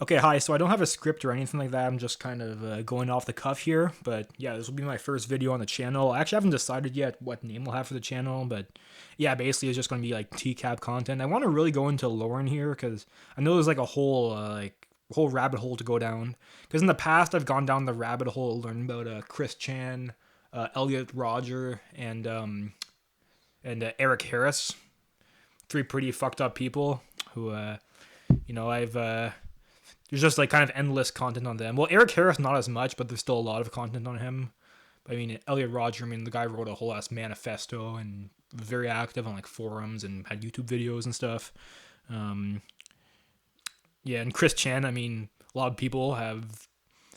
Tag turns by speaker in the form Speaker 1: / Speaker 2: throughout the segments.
Speaker 1: Okay, hi. So I don't have a script or anything like that. I'm just kind of going off the cuff here. But yeah, this will be my first video on the channel. I actually haven't decided yet what name we'll have for the channel. But yeah, basically it's just going to be like TCAP content. I want to really go into Lorne here because I know there's like a whole rabbit hole to go down. Because in the past I've gone down the rabbit hole learning about Chris Chan, Elliot Roger, and Eric Harris. Three pretty fucked up people who I've there's just like kind of endless content on them. Well, Eric Harris not as much, but there's still a lot of content on him. I mean, Elliot Roger, I mean, the guy wrote a whole ass manifesto and was very active on like forums and had YouTube videos and stuff. Um, yeah, and Chris Chan, I mean, a lot of people have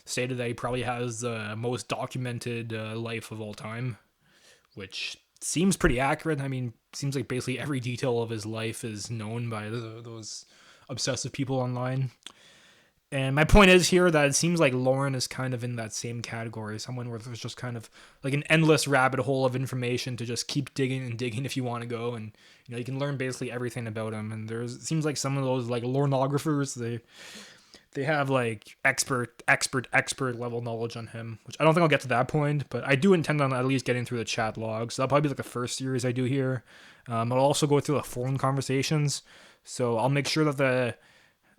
Speaker 1: stated that he probably has the most documented life of all time, which seems pretty accurate. I mean, seems like basically every detail of his life is known by those obsessive people online. And my point is here that it seems like Lorne is kind of in that same category. Someone where there's just kind of like an endless rabbit hole of information to just keep digging and digging if you want to go. And, you can learn basically everything about him. And it seems like some of those like Lornographers, they have like expert level knowledge on him, which I don't think I'll get to that point, but I do intend on at least getting through the chat logs. So that'll probably be like the first series I do here. I'll also go through the phone conversations. So I'll make sure that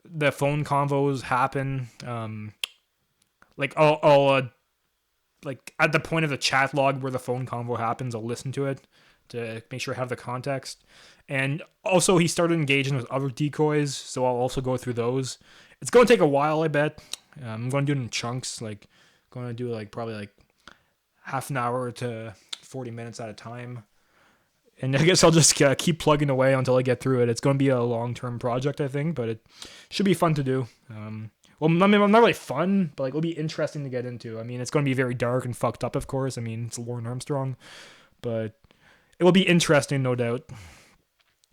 Speaker 1: the phone convos happen. Like I'll like at the point of the chat log where the phone convo happens, I'll listen to it to make sure I have the context. And also, he started engaging with other decoys, so I'll also go through those. It's going to take a while, I bet. I'm going to do it in chunks, like going to do like probably like half an hour to 40 minutes at a time. And I guess I'll just keep plugging away until I get through it. It's going to be a long-term project, I think, but it should be fun to do. Well, I mean, not really fun, but like it'll be interesting to get into. I mean, it's going to be very dark and fucked up, of course. I mean, it's Lorne Armstrong, but it will be interesting, no doubt.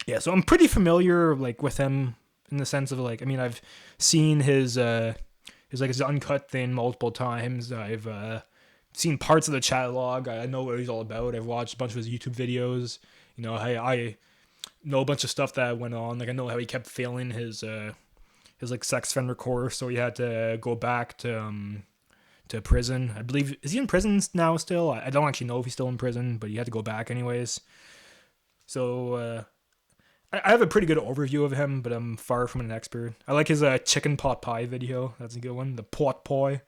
Speaker 1: Yeah, so I'm pretty familiar like with him in the sense of like, I mean, I've seen his uncut thing multiple times. I've seen parts of the chat log. I know what he's all about. I've watched a bunch of his YouTube videos. I know a bunch of stuff that went on. Like I know how he kept failing his like sex offender course, so he had to go back to prison. I believe, is he in prison now still? I don't actually know if he's still in prison, but he had to go back anyways. So I have a pretty good overview of him, but I'm far from an expert. I like his chicken pot pie video. That's a good one. The pot pie.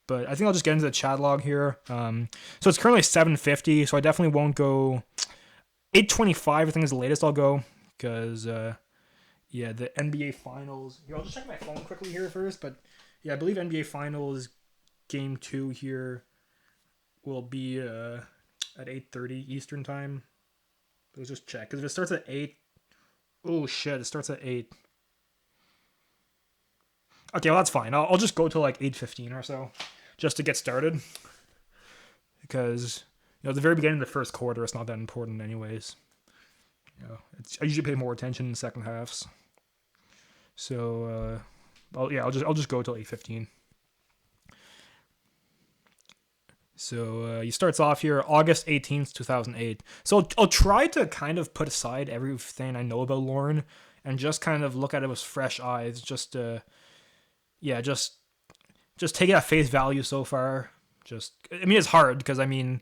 Speaker 1: But I think I'll just get into the chat log here. So it's currently 7:50, so I definitely won't go 8:25. I think is the latest I'll go because yeah, the NBA Finals. Here, I'll just check my phone quickly here first. But yeah, I believe NBA Finals Game 2 here will be at 8:30 Eastern time. Let's just check because if it starts at 8, oh shit, it starts at 8. Okay, well that's fine. I'll just go till like 8:15 or so, just to get started. Because at the very beginning of the first quarter, it's not that important, anyways. I usually pay more attention in the second halves. So, I'll just go till 8:15. So he starts off here August 18th, 2008. So I'll try to kind of put aside everything I know about Lorne and just kind of look at it with fresh eyes, just take it at face value so far. I mean, it's hard because I mean,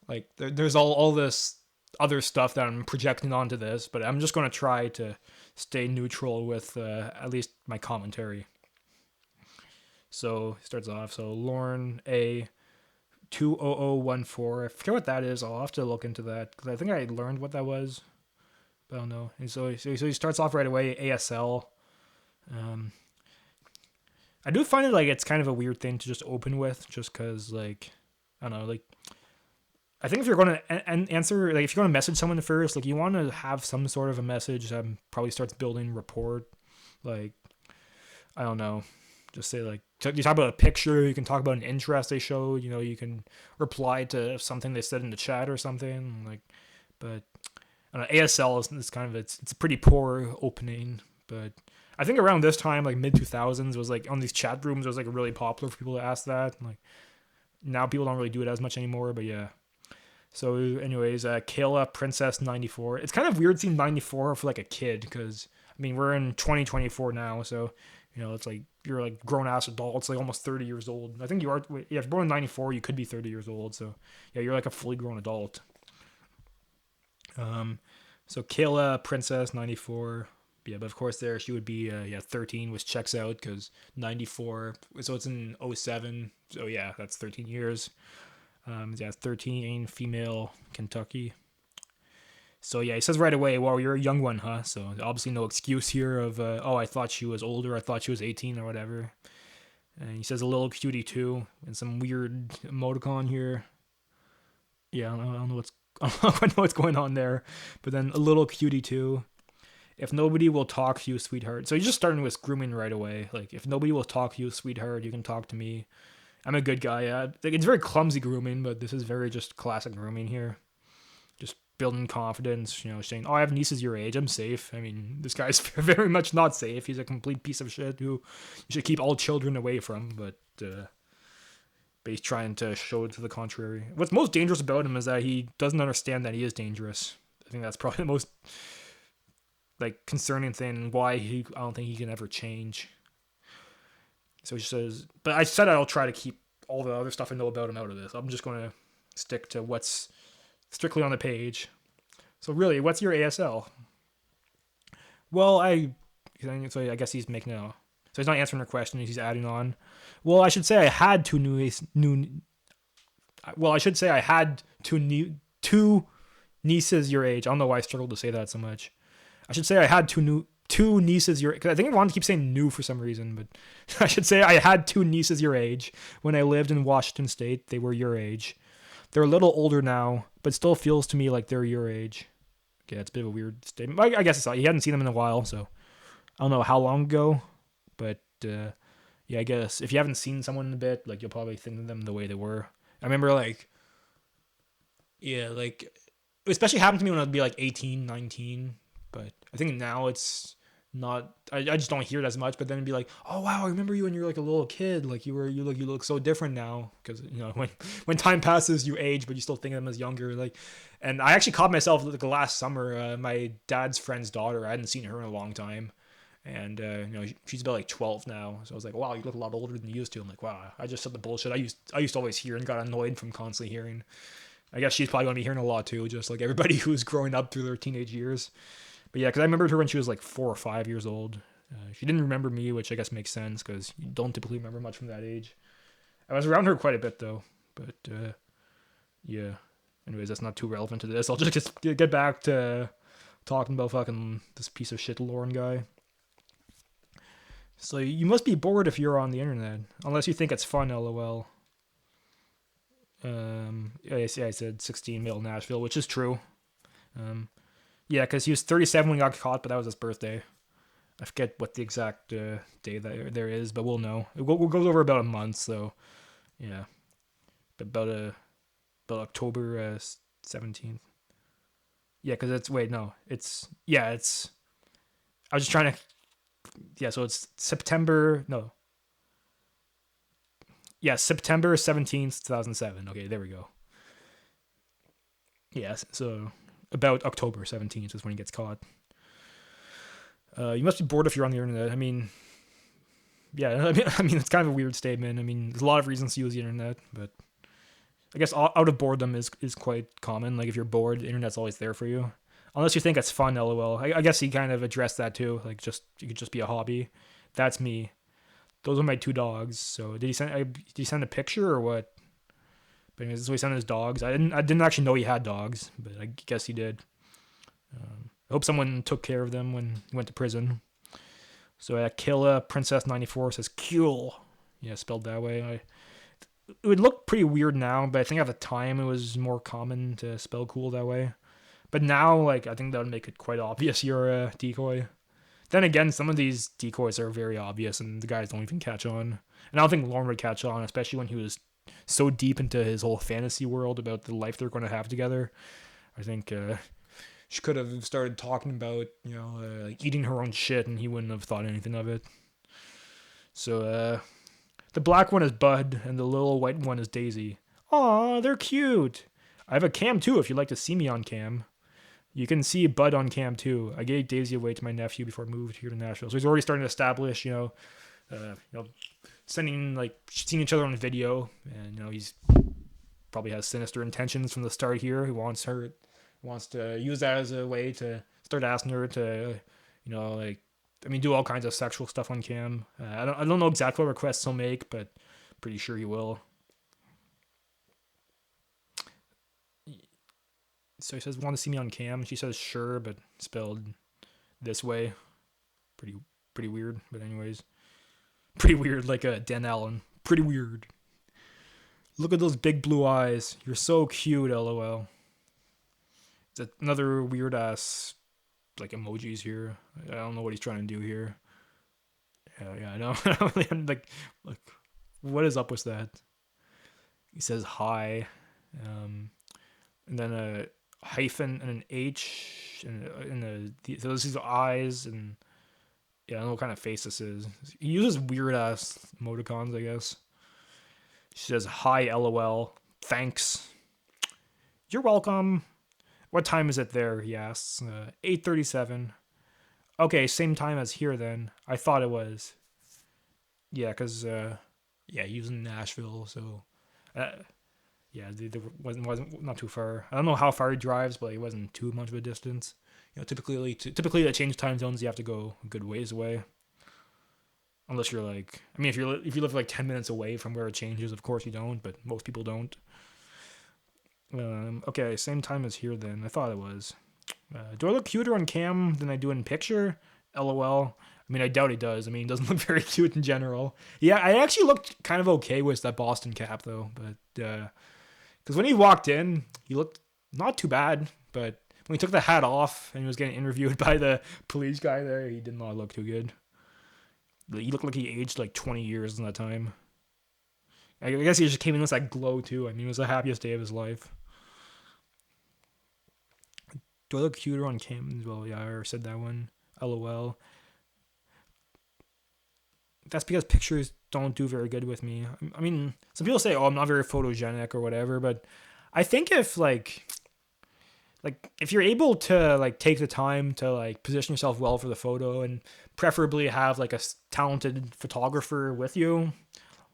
Speaker 1: like there's all this other stuff that I'm projecting onto this, but I'm just going to try to stay neutral with at least my commentary. So it starts off. So Lorne A 20014. I forget what that is. I'll have to look into that because I think I learned what that was, but I don't know. And so he starts off right away. ASL. I do find it like it's kind of a weird thing to just open with, just because like I don't know, like I think if you're going to answer, like if you're going to message someone first, like you want to have some sort of a message that probably starts building rapport. Like I don't know, just say like you talk about a picture, you can talk about an interest they showed, you can reply to something they said in the chat or something like. But I don't know, ASL is kind of it's a pretty poor opening, but I think around this time, like mid 2000s, was like on these chat rooms, it was like really popular for people to ask that. Like now people don't really do it as much anymore, but yeah. So anyways, Kayla Princess 94. It's kind of weird seeing 94 for like a kid because I I mean, we're in 2024 now, so it's like you're like grown ass adults, like almost 30 years old. I think you are. Yeah, if you're born in '94, you could be 30 years old. So yeah, you're like a fully grown adult. So Kayla Princess 94. Yeah, but of course there she would be 13, which checks out because 94. So it's in '07. So yeah, that's 13 years. 13 female Kentucky. So yeah, he says right away, "Well, you're a young one, huh?" So obviously no excuse here of, "Oh, I thought she was older. I thought she was 18 or whatever." And he says a little cutie too, and some weird emoticon here. Yeah, I don't know what's I don't know what's going on there, but then a little cutie too. If nobody will talk to you, sweetheart. So he's just starting with grooming right away. Like, if nobody will talk to you, sweetheart, you can talk to me. I'm a good guy. Like, it's very clumsy grooming, but this is very just classic grooming here. Just building confidence, saying, "Oh, I have nieces your age. I'm safe." I mean, this guy's very much not safe. He's a complete piece of shit who you should keep all children away from, but he's trying to show it to the contrary. What's most dangerous about him is that he doesn't understand that he is dangerous. I think that's probably the most like concerning thing. Why I don't think he can ever change. So he says, but I said I'll try to keep all the other stuff I know about him out of this. I'm just going to stick to what's strictly on the page. So really, what's your ASL? Well, so I guess he's making so he's not answering her question. He's adding on. Well, I should say I had two nieces your age. I don't know why I struggled to say that so much. I should say I had two nieces your age. I think I wanted to keep saying new for some reason, but I should say I had two nieces your age when I lived in Washington State. They were your age. They're a little older now, but still feels to me like they're your age. Okay, it's a bit of a weird statement. I guess he hadn't seen them in a while, so I don't know how long ago, but I guess if you haven't seen someone in a bit, like, you'll probably think of them the way they were. I remember, like, it especially happened to me when I'd be like 18, 19, but I think now it's not. I just don't hear it as much. But then it'd be like, "Oh wow, I remember you when you were like a little kid. Like you look so different now." Because when time passes, you age, but you still think of them as younger. Like, and I actually caught myself like last summer. My dad's friend's daughter. I hadn't seen her in a long time, and she's about like 12 now. So I was like, "Wow, you look a lot older than you used to." I'm like, "Wow, I just said the bullshit I used to always hear and got annoyed from constantly hearing." I guess she's probably going to be hearing a lot too, just like everybody who's growing up through their teenage years. But yeah, because I remembered her when she was like 4 or 5 years old. She didn't remember me, which I guess makes sense because you don't typically remember much from that age. I was around her quite a bit though, but yeah. Anyways, that's not too relevant to this. I'll just get back to talking about fucking this piece of shit Lorne guy. So you must be bored if you're on the internet, unless you think it's fun, lol. I said 16 male Nashville, which is true. Yeah, because he was 37 when he got caught, but that was his birthday. I forget what the exact day that there is, but we'll know. It goes over about a month, so yeah. But about October 17th. Yeah, because I was just trying to. Yeah, so it's September. No. Yeah, September 17th, 2007. Okay, there we go. Yes, so about October 17th is when he gets caught. You must be bored if you're on the internet. I mean, yeah, I mean, it's kind of a weird statement. I mean, there's a lot of reasons to use the internet, but I guess out of boredom is quite common. Like, if you're bored, the internet's always there for you. Unless you think it's fun, lol. I guess he kind of addressed that too. Like, you could just be a hobby. That's me. Those are my two dogs. So did he send a picture or what? But anyways, this is what he sent his dogs. I didn't actually know he had dogs, but I guess he did. I hope someone took care of them when he went to prison. So Killa Princess 94 says Kuhl. Yeah, spelled that way. It would look pretty weird now, but I think at the time it was more common to spell cool that way. But now, like, I think that would make it quite obvious you're a decoy. Then again, some of these decoys are very obvious, and the guys don't even catch on. And I don't think Lorne would catch on, especially when he was so deep into his whole fantasy world about the life they're going to have together. I think she could have started talking about, like eating her own shit, and he wouldn't have thought anything of it. So, the black one is Bud, and the little white one is Daisy. Aw, they're cute. I have a cam too if you'd like to see me on cam. You can see Bud on cam too. I gave Daisy away to my nephew before I moved here to Nashville, so he's already starting to establish, sending like seeing each other on video, and he's probably has sinister intentions from the start here. He wants to use that as a way to start asking her to, do all kinds of sexual stuff on cam. I don't know exactly what requests he'll make, but pretty sure he will. So he says, "Want to see me on cam?" She says, "Sure," but spelled this way. Pretty weird. But anyways, pretty weird, like a Dan Allen. Pretty weird. Look at those big blue eyes. You're so cute, LOL. It's another weird ass like emojis here. I don't know what he's trying to do here. Yeah, I know. like, what is up with that? He says hi, and then a hyphen and an H, and so these are eyes, and yeah, I don't know what kind of face this is. He uses weird ass emoticons, I guess. She says hi, LOL. Thanks. You're welcome. What time is it there? He asks. 8:37. Okay, same time as here then. I thought it was. Yeah, cause he was in Nashville, so there wasn't not too far. I don't know how far he drives, but it wasn't too much of a distance. Typically to change time zones, you have to go a good ways away. Unless you're like, if you live like 10 minutes away from where it changes, of course you don't, but most people don't. Okay, same time as here then. I thought it was. Do I look cuter on cam than I do in picture? LOL. I doubt he does. He doesn't look very cute in general. Yeah, I actually looked kind of okay with that Boston cap though, but because when he walked in, he looked not too bad, but when he took the hat off and he was getting interviewed by the police guy there, he did not look too good. He looked like he aged like 20 years in that time. I guess he just came in with that glow too. It was the happiest day of his life. Do I look cuter on cam as well? Yeah, I already said that one. LOL. That's because pictures don't do very good with me. Some people say, "Oh, I'm not very photogenic" or whatever, but I think if if you're able to take the time to position yourself well for the photo and preferably have a talented photographer with you,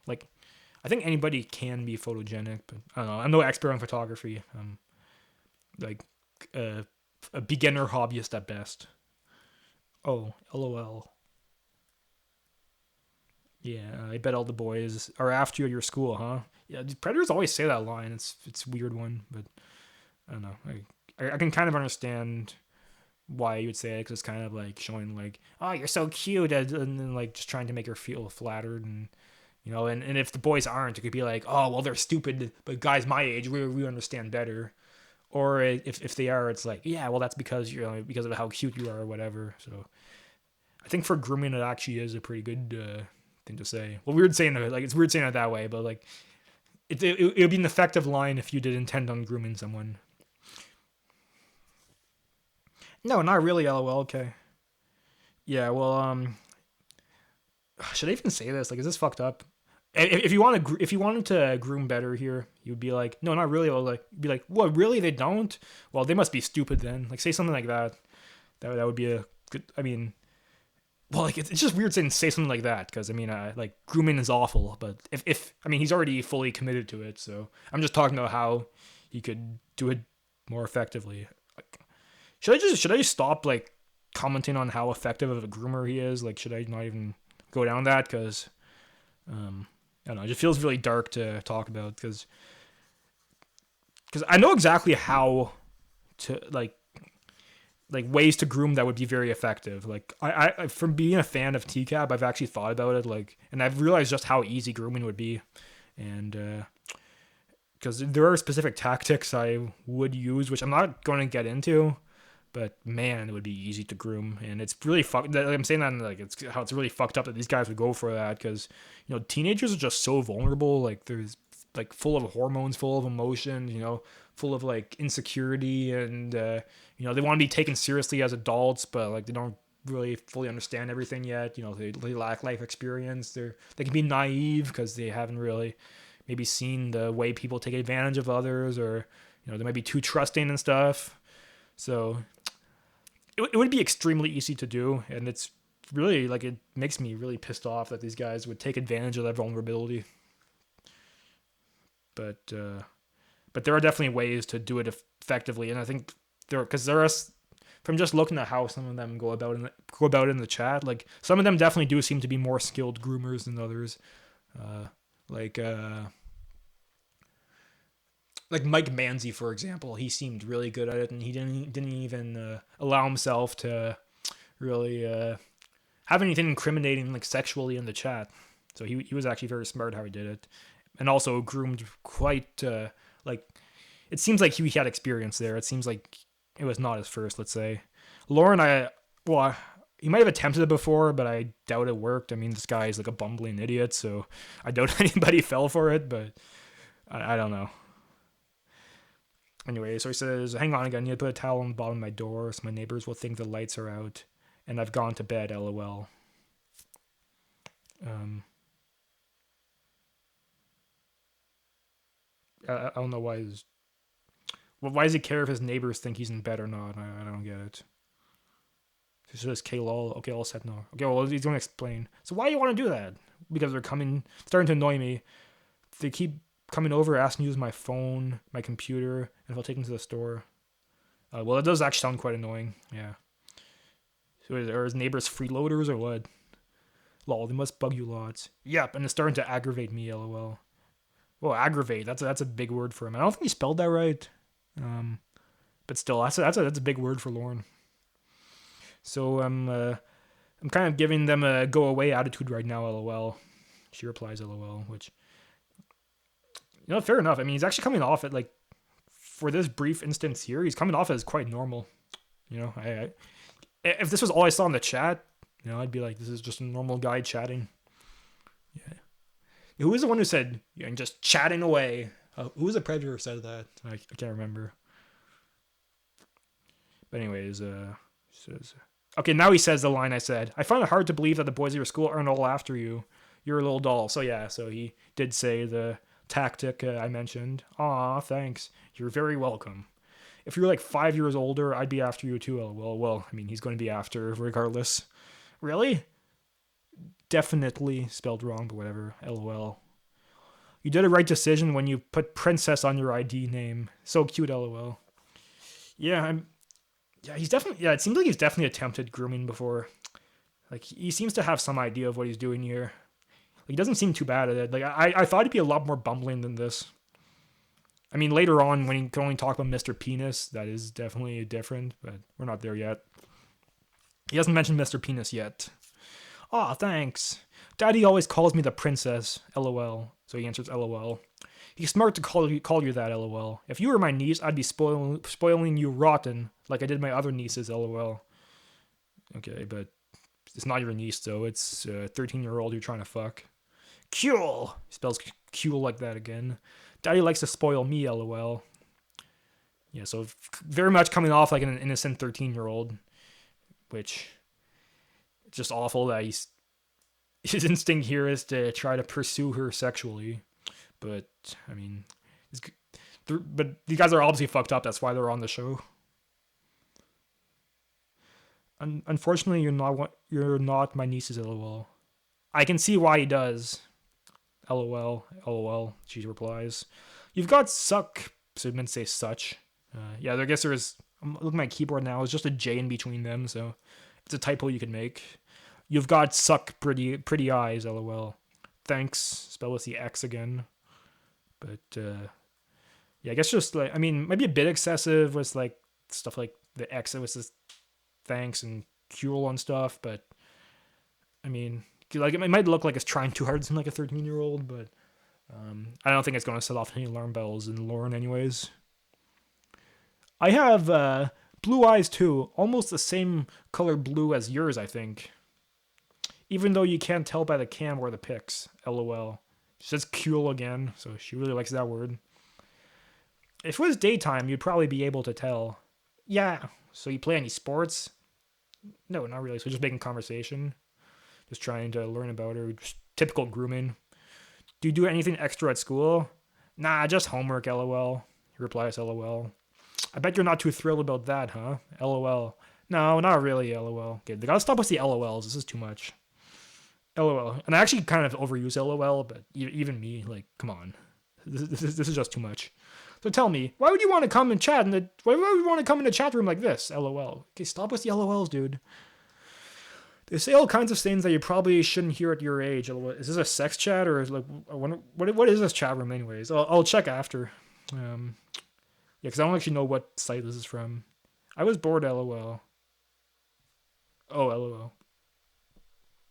Speaker 1: I think anybody can be photogenic, but I don't know. I'm no expert on photography. A beginner hobbyist at best. Oh, LOL. Yeah, I bet all the boys are after you at your school, huh? Yeah, predators always say that line. It's a weird one, but I don't know. I can kind of understand why you would say it, because it's kind of showing oh, you're so cute, and then just trying to make her feel flattered, and and if the boys aren't, it could be oh, well, they're stupid, but guys my age, we understand better. Or if they are, it's yeah, well, that's because because of how cute you are or whatever. So I think for grooming, it actually is a pretty good thing to say. Well, weird saying it, it's weird saying it that way, but it would be an effective line if you did intend on grooming someone. No, not really. LOL. Okay. Yeah. Well, should I even say this? Is this fucked up? If you wanted to groom better here, you'd be no, not really. Or be what? Really? They don't? Well, they must be stupid then. Say something like that. That would be a good. Well, it's just weird saying say something like that, because grooming is awful. But if he's already fully committed to it, so I'm just talking about how he could do it more effectively. Should I just stop commenting on how effective of a groomer he is? Should I not even go down that? Because I don't know. It just feels really dark to talk about, because I know exactly how to ways to groom that would be very effective. I from being a fan of TCAP, I've actually thought about it, and I've realized just how easy grooming would be, and because there are specific tactics I would use, which I'm not going to get into. But man, it would be easy to groom, and it's really fucked. I'm saying that it's how it's really fucked up that these guys would go for that, because teenagers are just so vulnerable. There's full of hormones, full of emotions, full of insecurity, and they want to be taken seriously as adults, but they don't really fully understand everything yet. They lack life experience. They can be naive because they haven't really maybe seen the way people take advantage of others, or they might be too trusting and stuff. So it would be extremely easy to do, and it's really like it makes me really pissed off that these guys would take advantage of that vulnerability. But there are definitely ways to do it effectively, and I think there are from just looking at how some of them go about it in the chat, like some of them definitely do seem to be more skilled groomers than others. Uh, like like Mike Manzi, for example, he seemed really good at it, and he didn't even allow himself to really have anything incriminating like sexually in the chat. So he was actually very smart how he did it, and also groomed quite like it seems like he had experience there. It seems like it was not his first, let's say. Lorne, he might have attempted it before, but I doubt it worked. I mean, this guy is like a bumbling idiot, so I doubt anybody fell for it, but I don't know. Anyway, so he says, hang on again, I need to put a towel on the bottom of my door so my neighbors will think the lights are out, and I've gone to bed, lol. I don't know why why does he care if his neighbors think he's in bed or not? I don't get it. He says K-lol. Okay, all set now. Okay, well, he's going to explain. So why do you want to do that? Because they're starting to annoy me. They keep coming over, asking to use my phone, my computer, and if I'll take them to the store. Well, it does actually sound quite annoying. Yeah. So are his neighbors freeloaders or what? Lol, they must bug you lots. Yep, and it's starting to aggravate me, lol. Well, aggravate, that's a big word for him. I don't think he spelled that right. But still, that's a big word for Lorne. So I'm kind of giving them a go away attitude right now, lol. She replies, lol, which, fair enough. I mean, he's actually coming off it like, for this brief instance here, he's coming off as quite normal. If this was all I saw in the chat, I'd be like, this is just a normal guy chatting. Yeah. Who was the one who said, you're just chatting away? Who was the predator who said that? I can't remember. But anyways, says, okay, now he says the line I said. I find it hard to believe that the boys at your school aren't all after you. You're a little doll. So yeah, so he did say the tactic I mentioned. Aw, thanks. You're very welcome. If you're like 5 years older, I'd be after you too, lol. Well, I mean, he's going to be after regardless. Really? Definitely spelled wrong, but whatever. LOL. You did a right decision when you put princess on your ID name. So cute, LOL. Yeah, he's definitely. Yeah, it seems like he's definitely attempted grooming before. Like he seems to have some idea of what he's doing here. Like, he doesn't seem too bad at it. Like I thought he'd be a lot more bumbling than this. I mean, later on when he can only talk about Mr. Penis, that is definitely different. But we're not there yet. He hasn't mentioned Mr. Penis yet. Aw, thanks. Daddy always calls me the princess, lol. So he answers lol. He's smart to call you that, lol. If you were my niece, I'd be spoiling you rotten, like I did my other nieces, lol. Okay, but it's not your niece, though. It's a 13-year-old you're trying to fuck. Cool! He spells cool like that again. Daddy likes to spoil me, lol. Yeah, so very much coming off like an innocent 13-year-old, which it's just awful that his instinct here is to try to pursue her sexually. But, I mean, but these guys are obviously fucked up. That's why they're on the show. Unfortunately, you're not my niece's, lol. I can see why he does. LOL, she replies. You've got suck, so I meant to say such. Yeah, I guess I'm looking at my keyboard now, it's just a J in between them, so it's a typo you can make. You've got suck pretty eyes, lol. Thanks, spell with the X again. But, yeah, I guess just, like, I mean, maybe a bit excessive with, like, stuff like the X, it was just thanks and cool and stuff, but, I mean, like, it might look like it's trying too hard to seem like a 13-year-old, but I don't think it's going to set off any alarm bells in Lorne anyways. I have blue eyes too, almost the same color blue as yours, I think. Even though you can't tell by the cam or the pics, lol. She says cool again, so she really likes that word. If it was daytime, you'd probably be able to tell. Yeah, so you play any sports? No, not really, so just making conversation. Just trying to learn about her. Just typical grooming. Do you do anything extra at school? Nah, just homework, lol. He replies, lol. I bet you're not too thrilled about that, huh? LOL. No, not really, LOL. Okay, they gotta stop with the LOLs. This is too much. LOL. And I actually kind of overuse LOL, but even me, like, come on. This is just too much. So tell me, why would you want to come and chat why would you want to come in a chat room like this? LOL. Okay, stop with the LOLs, dude. They say all kinds of things that you probably shouldn't hear at your age. Is this a sex chat or is like what is this chat room anyways? I'll check after. Yeah, because I don't actually know what site this is from. I was bored. LOL. Oh, LOL.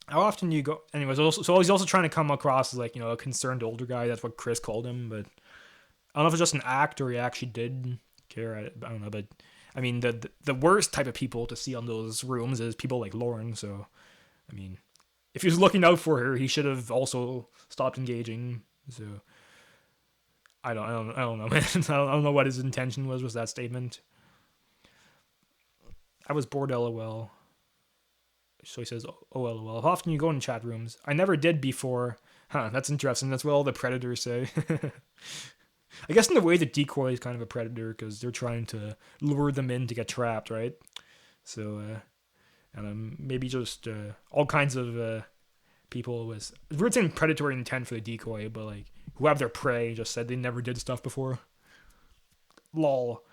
Speaker 1: How often do you go? Anyways, so he's also trying to come across as like a concerned older guy. That's what Chris called him, but I don't know if it's just an act or he actually did care. I don't know, but I mean the worst type of people to see on those rooms is people like Lorne. So, I mean, if he was looking out for her, he should have also stopped engaging. So, I don't know, man. I don't know what his intention was that statement. I was bored. LOL. So he says, oh, LOL. How often you go in chat rooms? I never did before. Huh, that's interesting. That's what all the predators say. I guess in a way, the decoy is kind of a predator because they're trying to lure them in to get trapped, right? So, maybe just all kinds of people with we're saying predatory intent for the decoy, but like who have their prey just said they never did stuff before. Lol.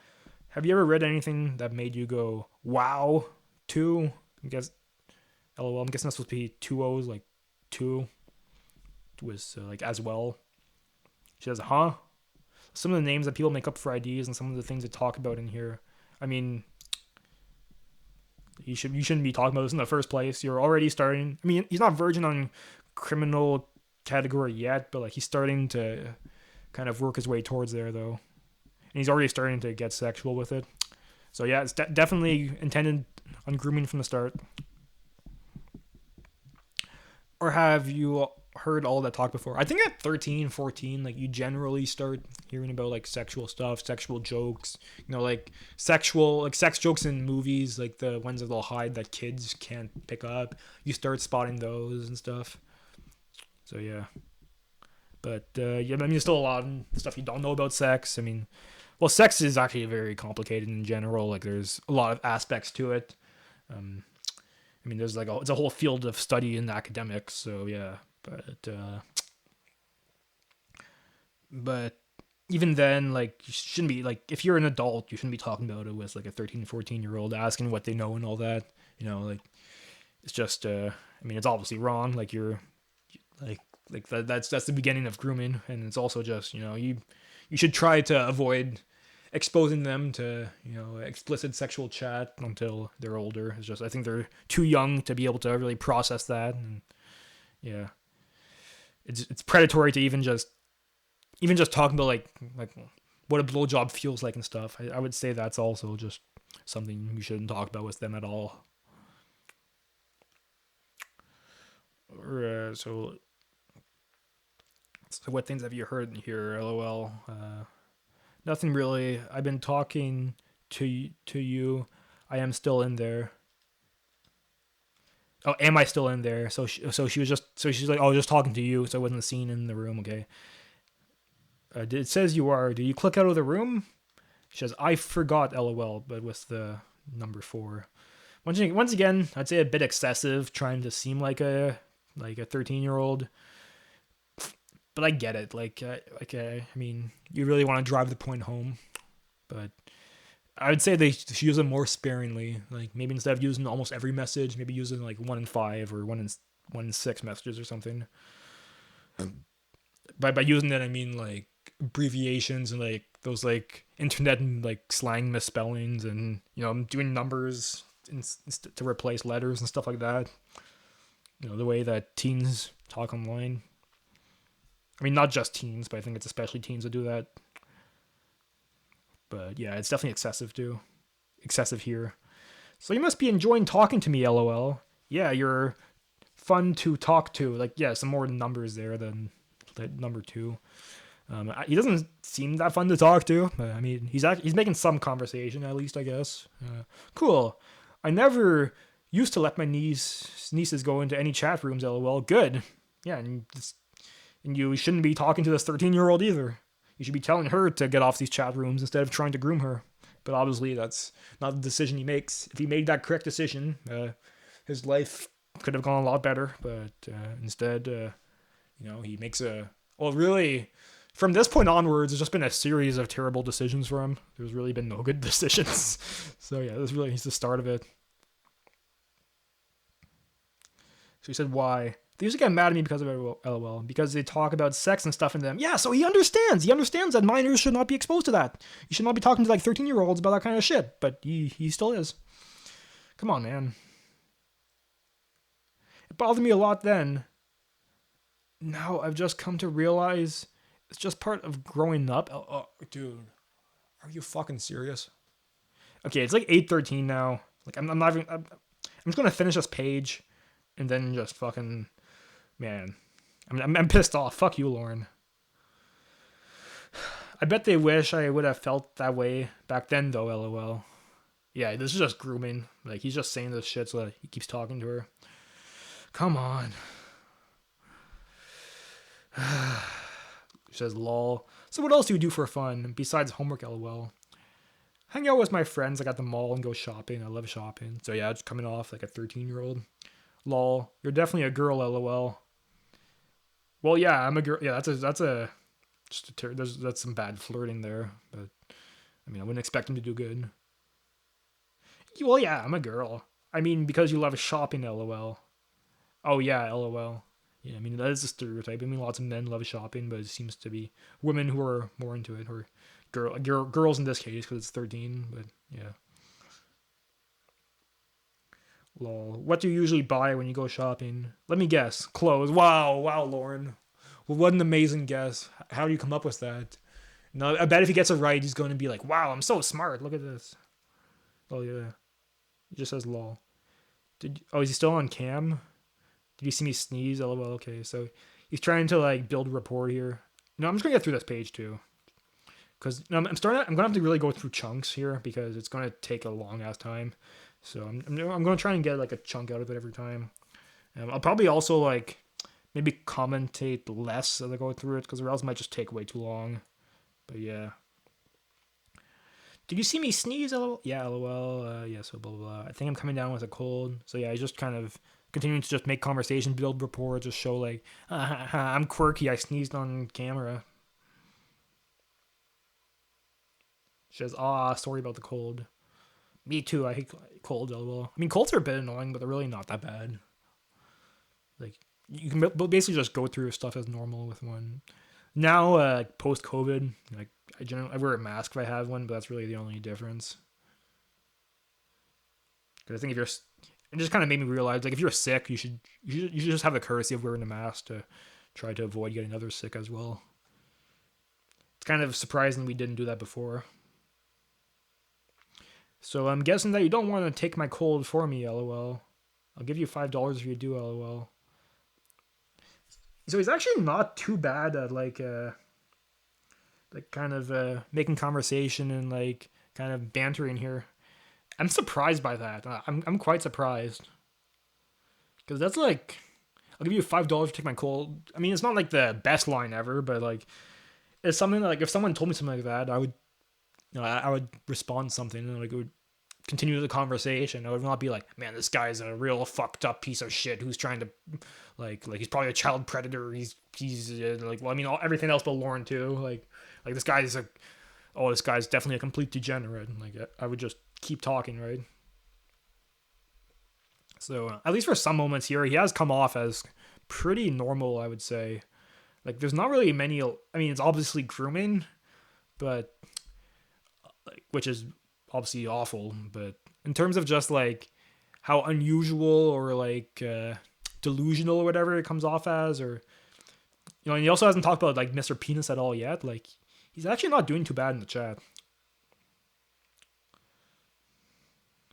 Speaker 1: Have you ever read anything that made you go wow? Two? I guess. LOL. I'm guessing that's supposed to be two O's, like two was like as well. She says, huh? Some of the names that people make up for IDs and some of the things they talk about in here. I mean, you shouldn't be talking about this in the first place. You're already starting. I mean, he's not virgin on criminal category yet, but like he's starting to kind of work his way towards there though, and he's already starting to get sexual with it. So yeah, it's definitely intended on grooming from the start. Or have you heard all that talk before? I think at 13, 14, like you generally start hearing about like sexual stuff, sexual jokes, like sex jokes in movies, like the ones that they'll hide that kids can't pick up. You start spotting those and stuff. So yeah. But yeah, I mean, there's still a lot of stuff you don't know about sex. I mean, well, sex is actually very complicated in general. Like there's a lot of aspects to it. I mean, there's it's a whole field of study in academics. So yeah, but even then, like you shouldn't be like if you're an adult, you shouldn't be talking about it with like a 13, 14-year-old asking what they know and all that. Like it's just I mean, it's obviously wrong. Like you're like that's the beginning of grooming, and it's also just you should try to avoid exposing them to explicit sexual chat until they're older. It's just I think they're too young to be able to really process that, and yeah, it's predatory to even just talking about like what a blowjob feels like and stuff. I would say that's also just something you shouldn't talk about with them at all. So what things have you heard in here? LOL. Nothing really. I've been talking to you. I am still in there. Oh, am I still in there? So she's like, oh, just talking to you. So I wasn't seen in the room. Okay. It says you are. Do you click out of the room? She says, I forgot. LOL. But with the number 4. Once again, I'd say a bit excessive, trying to seem like a 13-year-old. But I get it. I mean, you really want to drive the point home, but I would say they should use it more sparingly. Like maybe instead of using almost every message, maybe using like 1 in 5 or 1 in 6 messages or something. By using that, I mean like abbreviations and like those like internet and like slang misspellings and doing numbers to replace letters and stuff like that. The way that teens talk online. I mean, not just teens, but I think it's especially teens that do that. But yeah, it's definitely excessive too. Excessive here. So you must be enjoying talking to me, LOL. Yeah, you're fun to talk to. Like, yeah, some more numbers there than number 2. He doesn't seem that fun to talk to. But, I mean, he's making some conversation at least, I guess. Cool. I never used to let my nieces go into any chat rooms, LOL. Good. Yeah, and you shouldn't be talking to this 13-year-old either. You should be telling her to get off these chat rooms instead of trying to groom her. But obviously, that's not the decision he makes. If he made that correct decision, his life could have gone a lot better. But instead, he makes really, from this point onwards, it's just been a series of terrible decisions for him. There's really been no good decisions. So yeah, this really is the start of it. So he said, why? They usually get mad at me because of it, LOL, because they talk about sex and stuff in them. Yeah, so he understands. He understands that minors should not be exposed to that. You should not be talking to like 13-year-olds about that kind of shit. But he still is. Come on, man. It bothered me a lot then. Now I've just come to realize it's just part of growing up. Oh, dude, are you fucking serious? Okay, it's like 8:13 now. Like I'm not even. I'm just gonna finish this page, and then just fucking. Man, I'm pissed off. Fuck you, Lorne. I bet they wish I would have felt that way back then, though, LOL. Yeah, this is just grooming. Like, he's just saying this shit so that he keeps talking to her. Come on. She says, lol. So what else do you do for fun besides homework, LOL? Hang out with my friends, like at the mall, and go shopping. I love shopping. So yeah, just coming off like a 13-year-old. Lol. You're definitely a girl, LOL. Well, yeah, I'm a girl. Yeah, that's some bad flirting there. But I mean, I wouldn't expect him to do good. Well, yeah, I'm a girl. I mean, because you love shopping, LOL. Oh yeah, LOL. Yeah, I mean that is a stereotype. I mean, lots of men love shopping, but it seems to be women who are more into it, or girls in this case because it's 13. But yeah. Lol. What do you usually buy when you go shopping? Let me guess. Clothes. Wow, Lorne. Well, what an amazing guess. How do you come up with that? No, I bet if he gets it right, he's going to be like, wow, I'm so smart. Look at this. Oh, yeah. He just says lol. Is he still on cam? Did you see me sneeze? LOL. Okay, so he's trying to, like, build rapport here. No, I'm just going to get through this page, too. Because I'm going to have to really go through chunks here because it's going to take a long-ass time. So I'm going to try and get like a chunk out of it every time. I'll probably also like maybe commentate less as I go through it because or else it might just take way too long. But yeah. Did you see me sneeze? LOL? Yeah, LOL. Yeah, so blah, blah, blah. I think I'm coming down with a cold. So yeah, I just kind of continuing to just make conversation, build rapport, just show like, I'm quirky. I sneezed on camera. She says, sorry about the cold. Me too. I hate colds, LOL. I mean, colds are a bit annoying, but they're really not that bad. Like, you can basically just go through stuff as normal with one. Now, post-COVID, like, I wear a mask if I have one, but that's really the only difference. Because I think it just kind of made me realize, like, if you're sick, you should just have the courtesy of wearing a mask to try to avoid getting others sick as well. It's kind of surprising we didn't do that before. So I'm guessing that you don't want to take my cold for me, LOL. I'll give you $5 if you do, LOL. So he's actually not too bad at like kind of making conversation and like kind of bantering here. I'm surprised by that. I'm quite surprised. Because that's like, I'll give you $5 to take my cold. I mean, it's not like the best line ever, but like, it's something that, like if someone told me something like that, I would. I would respond something and like it would continue the conversation. I would not be like, man, this guy's a real fucked up piece of shit who's trying to like he's probably a child predator. He's like, well, I mean, everything else but Lorne too. Like this guy's this guy's definitely a complete degenerate. Like I would just keep talking, right? So at least for some moments here, he has come off as pretty normal, I would say. Like there's not really many. I mean, it's obviously grooming, but. Like, which is obviously awful, but in terms of just like how unusual or like delusional or whatever it comes off as, or and he also hasn't talked about like Mr. Penis at all yet. Like he's actually not doing too bad in the chat.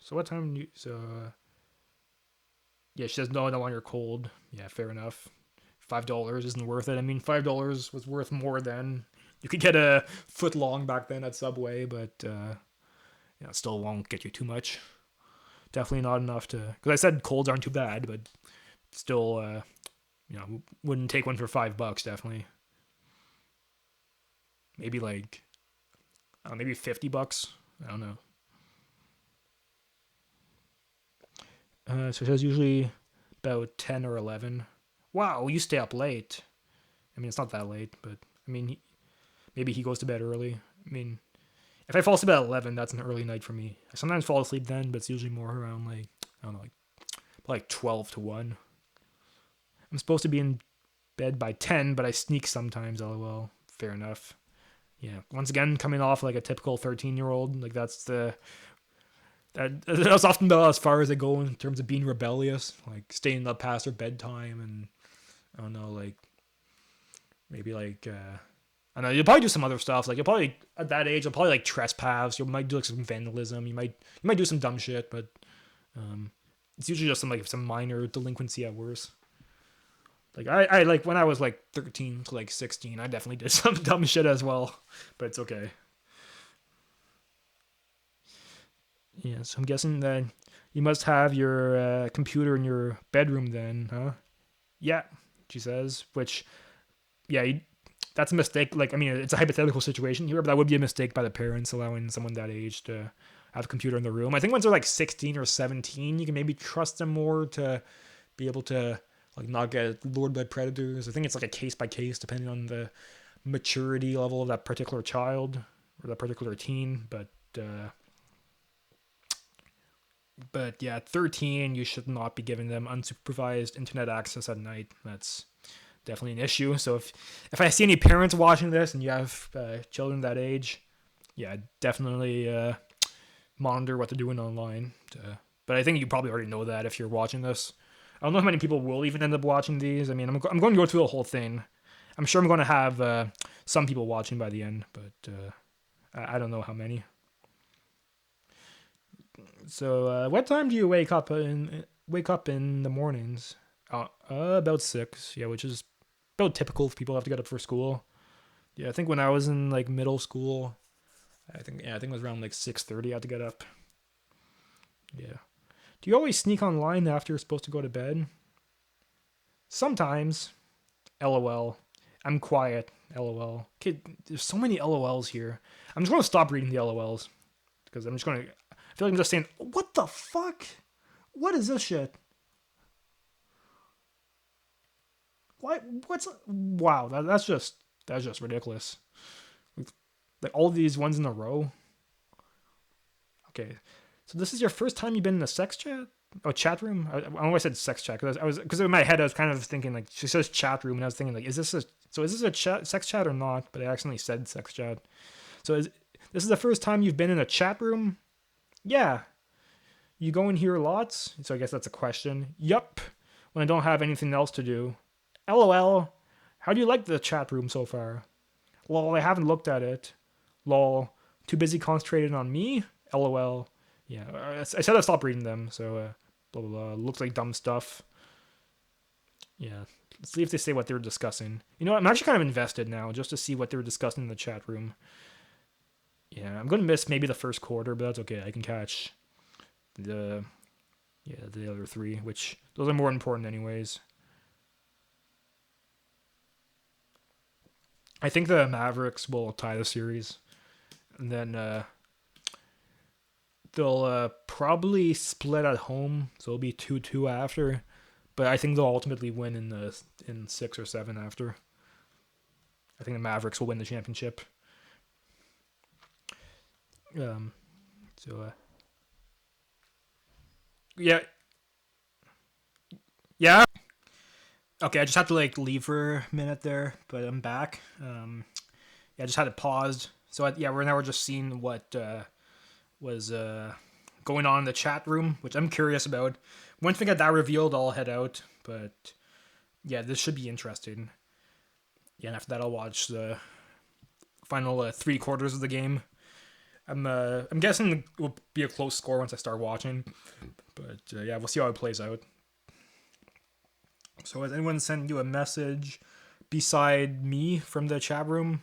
Speaker 1: So what time do you? So yeah, she says no, I don't want your cold. Yeah, fair enough. $5 isn't worth it. I mean, $5 was worth more then. You could get a foot long back then at Subway, but it still won't get you too much. Definitely not enough to. Because I said colds aren't too bad, but still, wouldn't take one for $5. Definitely. Maybe like, maybe $50. I don't know. So it says usually about 10 or 11. Wow, you stay up late. I mean, it's not that late, but I mean, maybe he goes to bed early. I mean, if I fall asleep at 11, that's an early night for me. I sometimes fall asleep then, but it's usually more around like, I don't know, like 12 to 1. I'm supposed to be in bed by 10, but I sneak sometimes, lol. Fair enough. Yeah. Once again, coming off like a typical 13-year-old, like that's often about as far as I go in terms of being rebellious, like staying up past their bedtime, and I don't know, like maybe like I don't know, you'll probably do some other stuff. Like you'll probably at that age, you'll probably like trespass. You might do like some vandalism. You might do some dumb shit, but it's usually just some minor delinquency at worst. Like I like when I was like 13 to like 16, I definitely did some dumb shit as well, but it's okay. Yeah, so I'm guessing that you must have your computer in your bedroom then, huh? Yeah, she says. Which, yeah, that's a mistake. Like, I mean, it's a hypothetical situation here, but that would be a mistake by the parents allowing someone that age to have a computer in the room. I think once they're like 16 or 17, you can maybe trust them more to be able to like not get lured by predators. I think it's like a case by case depending on the maturity level of that particular child or that particular teen. Uh, but yeah, at 13, you should not be giving them unsupervised internet access at night. That's definitely an issue. So if I see any parents watching this and you have children that age, yeah, definitely monitor what they're doing online. But I think you probably already know that if you're watching this. I don't know how many people will even end up watching these. I mean, I'm going to go through the whole thing. I'm sure I'm going to have some people watching by the end, but I don't know how many. So, what time do you wake up in the mornings? About 6. Yeah, which is about typical if people have to get up for school. Yeah, I think when I was in like middle school, I think it was around like 6:30. I had to get up. Yeah. Do you always sneak online after you're supposed to go to bed? Sometimes. LOL. I'm quiet. LOL. Okay, there's so many LOLs here. I'm just gonna stop reading the LOLs because I'm just gonna. I feel like I'm just saying, what the fuck? What is this shit? Why? What's? Wow. That's just ridiculous. Like all these ones in a row. Okay, so this is your first time you've been in a sex chat? Oh, chat room. I always said sex chat because in my head I was kind of thinking like she says chat room and I was thinking like is this a sex chat or not? But I accidentally said sex chat. So this is the first time you've been in a chat room? Yeah. You go in here lots? So I guess that's a question. Yup. When I don't have anything else to do. LOL. How do you like the chat room so far? Lol, I haven't looked at it. Lol. Too busy concentrating on me? LOL. Yeah, I said I stopped reading them, so blah blah blah. Looks like dumb stuff. Yeah, let's see if they say what they're discussing. You know what? I'm actually kind of invested now just to see what they're discussing in the chat room. Yeah, I'm gonna miss maybe the first quarter, but that's okay. I can catch the the other three, which those are more important anyways. I think the Mavericks will tie the series, and then they'll probably split at home, so it'll be 2-2 after. But I think they'll ultimately win in 6 or 7 after. I think the Mavericks will win the championship. Um, so yeah, yeah. Okay, I just had to like leave for a minute there, but I'm back. Yeah, I just had it paused. So yeah, we're just seeing what was going on in the chat room, which I'm curious about. Once we get that revealed, I'll head out. But yeah, this should be interesting. Yeah, and after that, I'll watch the final 3 quarters of the game. I'm guessing it will be a close score once I start watching. But yeah, we'll see how it plays out. So has anyone sent you a message beside me from the chat room?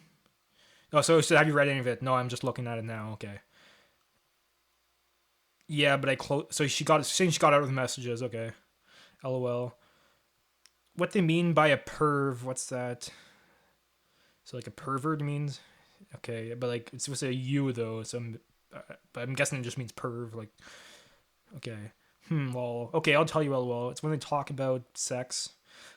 Speaker 1: Oh, so have you read any of it? No, I'm just looking at it now. Okay. Yeah, but I close. So saying she got out of the messages. Okay. LOL. What they mean by a perv? What's that? So like a pervert means. Okay, but like it's supposed to say you though. So but I'm guessing it just means perv. Like, okay. Well, okay, I'll tell you LOL. It's when they talk about sex.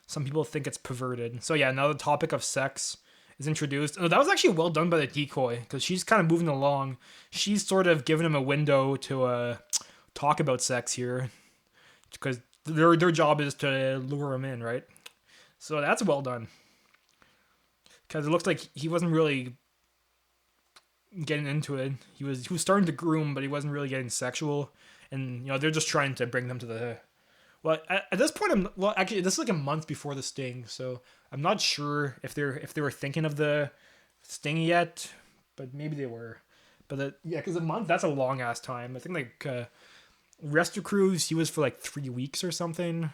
Speaker 1: Some people think it's perverted. So yeah, now the topic of sex is introduced. Oh, that was actually well done by the decoy because she's kind of moving along. She's sort of giving him a window to talk about sex here because their job is to lure him in, right? So that's well done because it looks like he wasn't really getting into it. He was starting to groom, but he wasn't really getting sexual. And they're just trying to bring them to the. Well, at this point, actually this is like a month before the sting, so I'm not sure if they were thinking of the sting yet, but maybe they were. But yeah, because a month, that's a long ass time. I think like Rescue Cruise, he was for like 3 weeks or something.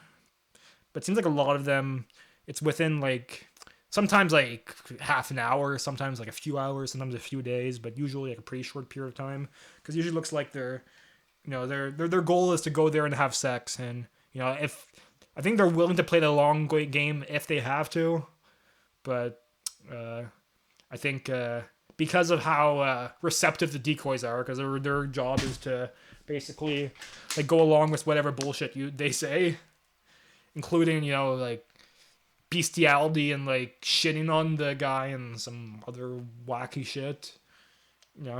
Speaker 1: But it seems like a lot of them, it's within like sometimes like half an hour, sometimes like a few hours, sometimes a few days, but usually like a pretty short period of time. Because it usually looks like their goal is to go there and have sex, and if I think they're willing to play the long game if they have to, but I think because of how receptive the decoys are, because their job is to basically like go along with whatever bullshit they say, including like bestiality and like shitting on the guy and some other wacky shit.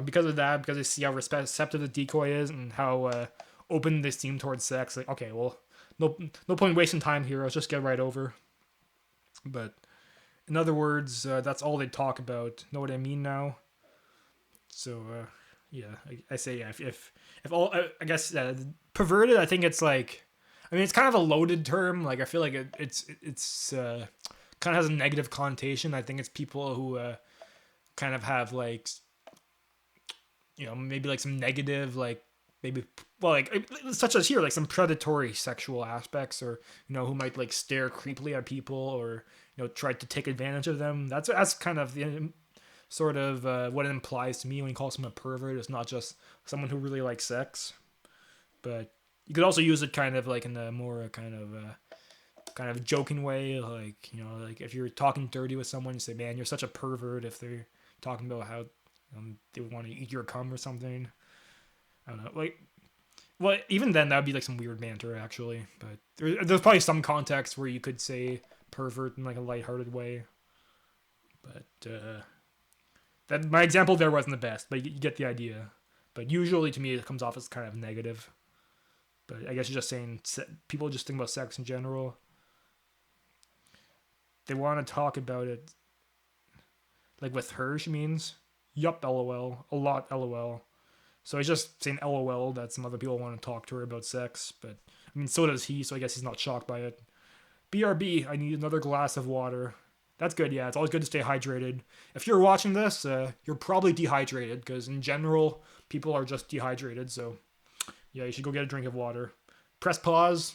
Speaker 1: Because of that, because they see how receptive the decoy is and how open they seem towards sex. Like, okay, well, no point wasting time here. Let's just get right over. But in other words, that's all they talk about. Know what I mean now? So yeah, I say yeah. If all, I guess perverted. I think it's like, I mean, it's kind of a loaded term. Like, I feel like it's kind of has a negative connotation. I think it's people who kind of have like, maybe like some negative, like maybe, well, like such as here, like some predatory sexual aspects, or who might like stare creepily at people, or try to take advantage of them. That's kind of the sort of what it implies to me when you call someone a pervert. It's not just someone who really likes sex, but you could also use it kind of like in a more kind of joking way, like like if you're talking dirty with someone, you say, "Man, you're such a pervert." If they're talking about how they would want to eat your cum or something. I don't know. Like, well, even then, that would be like some weird banter, actually. But there's probably some context where you could say pervert in like a lighthearted way. But that my example there wasn't the best, but you get the idea. But usually, to me, it comes off as kind of negative. But I guess you're just saying people just think about sex in general. They want to talk about it. Like with her, she means. Yup, lol. A lot, lol. So he's just saying lol that some other people want to talk to her about sex. But, I mean, so does he, so I guess he's not shocked by it. BRB, I need another glass of water. That's good, yeah. It's always good to stay hydrated. If you're watching this, you're probably dehydrated, because in general, people are just dehydrated. So, yeah, you should go get a drink of water. Press pause,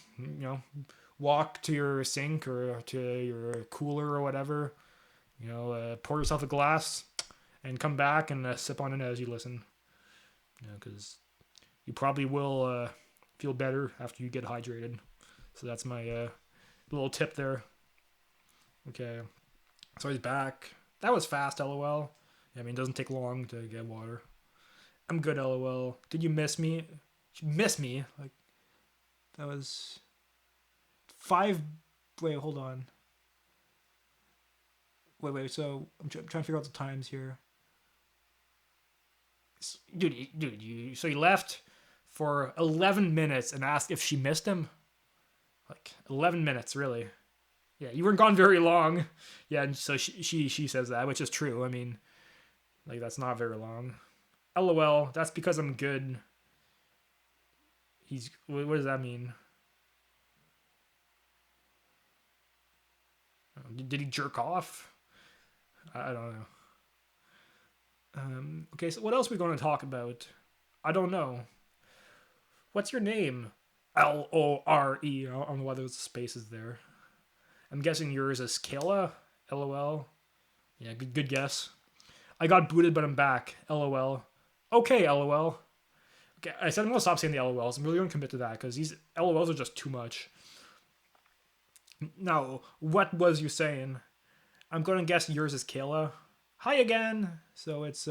Speaker 1: walk to your sink or to your cooler or whatever. Pour yourself a glass and come back and sip on it as you listen. Because you probably will feel better after you get hydrated. So that's my little tip there. Okay. So he's back. That was fast, lol. I mean, it doesn't take long to get water. I'm good, lol. Did you miss me? You miss me? Like, that was 5... Wait, hold on. Wait, so I'm trying to figure out the times here. Dude, so he left for 11 minutes and asked if she missed him? Like, 11 minutes, really? Yeah, you weren't gone very long. Yeah, and so she says that, which is true. I mean, like, that's not very long. LOL, that's because I'm good. What does that mean? Did he jerk off? I don't know. Okay, so what else are we going to talk about? I don't know. What's your name? Lore. I don't know why those spaces there. I'm guessing yours is Kayla. LOL. Yeah, good guess. I got booted, but I'm back. LOL. Okay, LOL. Okay, I said I'm gonna stop saying the LOLs. I'm really gonna commit to that because these LOLs are just too much. Now, what was you saying? I'm gonna guess yours is Kayla. Hi again. So it's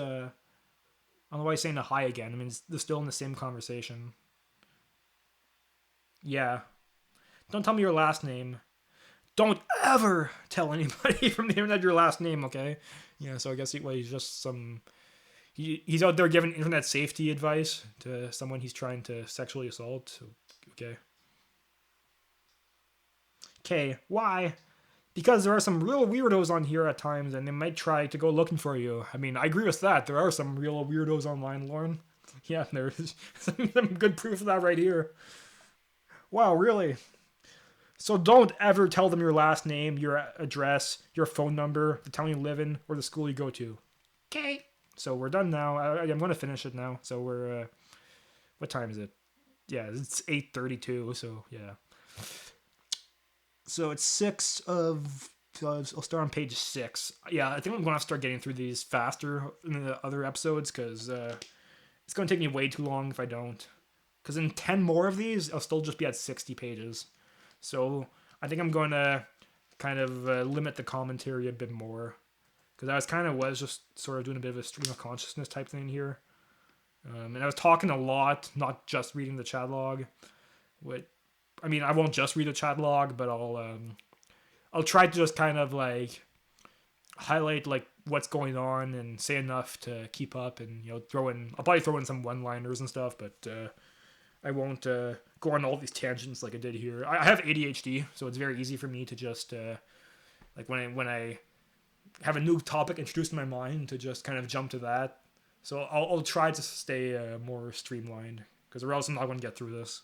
Speaker 1: I don't know why he's saying a hi again. I mean, they're still in the same conversation. Yeah. Don't tell me your last name. Don't ever tell anybody from the internet your last name, okay? Yeah, so I guess he's just some. He's out there giving internet safety advice to someone he's trying to sexually assault. So, okay. Okay, why? Because there are some real weirdos on here at times, and they might try to go looking for you. I mean, I agree with that. There are some real weirdos online, Lorne. Yeah, there's some good proof of that right here. Wow, really? So don't ever tell them your last name, your address, your phone number, the town you live in, or the school you go to. Okay. So we're done now. I'm going to finish it now. So we're, what time is it? Yeah, it's 8:32. So yeah. So it's 6 of. I'll start on page 6. Yeah, I think I'm going to start getting through these faster in the other episodes because it's going to take me way too long if I don't. Because in 10 more of these, I'll still just be at 60 pages. So I think I'm going to kind of limit the commentary a bit more. Because I was just sort of doing a bit of a stream of consciousness type thing here. And I was talking a lot, not just reading the chat log. I mean, I won't just read the chat log, but I'll try to just kind of like highlight like what's going on and say enough to keep up, and I'll probably throw in some one-liners and stuff, but I won't go on all these tangents like I did here. I have ADHD, so it's very easy for me to just like when I have a new topic introduced in my mind to just kind of jump to that. So I'll try to stay more streamlined, because or else I'm not going to get through this.